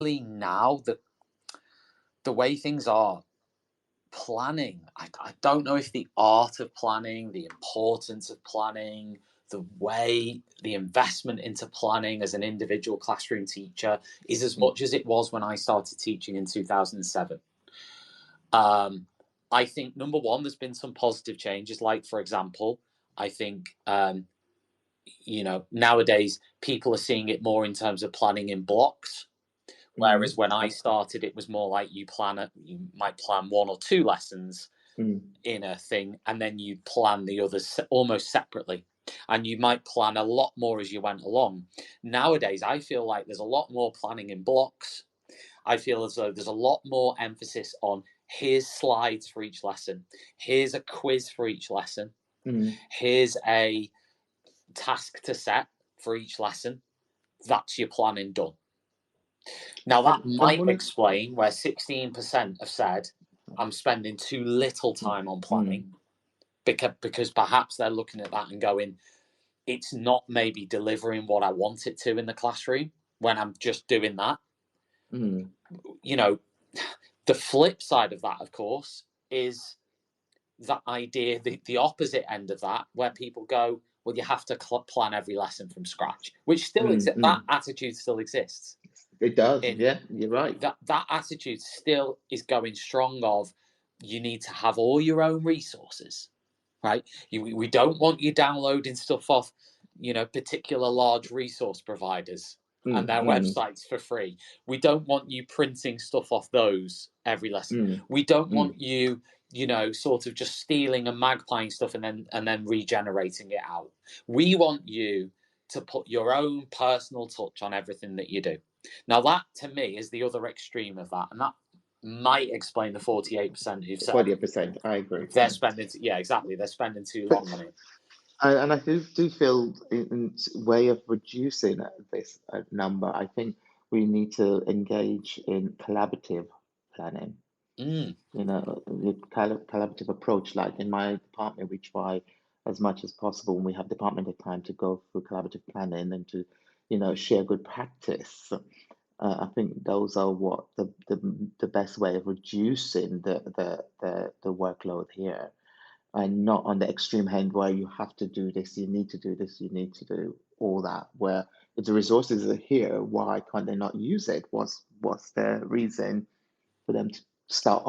now the way things are, planning, I don't know if the art of planning, the importance of planning, the investment into planning as an individual classroom teacher is as much as it was when I started teaching in 2007. I think, number one, there's been some positive changes. Like, for example, I think, nowadays people are seeing it more in terms of planning in blocks. Whereas when I started, it was more like you might plan one or two lessons in a thing, and then you plan the others almost separately. And you might plan a lot more as you went along. Nowadays, I feel like there's a lot more planning in blocks. I feel as though there's a lot more emphasis on here's slides for each lesson. Here's a quiz for each lesson. Here's a task to set for each lesson. That's your planning done. Now, that might explain where 16% have said, I'm spending too little time on planning, because perhaps they're looking at that and going, it's not maybe delivering what I want it to in the classroom when I'm just doing that. The flip side of that, of course, is that idea, the opposite end of that, where people go, well, you have to plan every lesson from scratch, which still exists. That attitude still exists. It does. Yeah, you're right. That attitude still is going strong of, you need to have all your own resources, right? We don't want you downloading stuff off, particular large resource providers and their websites for free. We don't want you printing stuff off those every lesson. We don't want you, sort of just stealing and magpieing stuff and then regenerating it out. We want you to put your own personal touch on everything that you do. Now, that to me is the other extreme of that, and that might explain the 48% who've said 48%. I agree. They're spending, exactly. They're spending too long on it. And I do feel, in way of reducing this number, I think we need to engage in collaborative planning. The collaborative approach. Like in my department, we try as much as possible when we have departmental time to go through collaborative planning and to, share good practice. I think those are what the best way of reducing the workload here, and not on the extreme end where you have to do this, you need to do this, you need to do all that. Where if the resources are here, why can't they not use it? What's the reason for them to start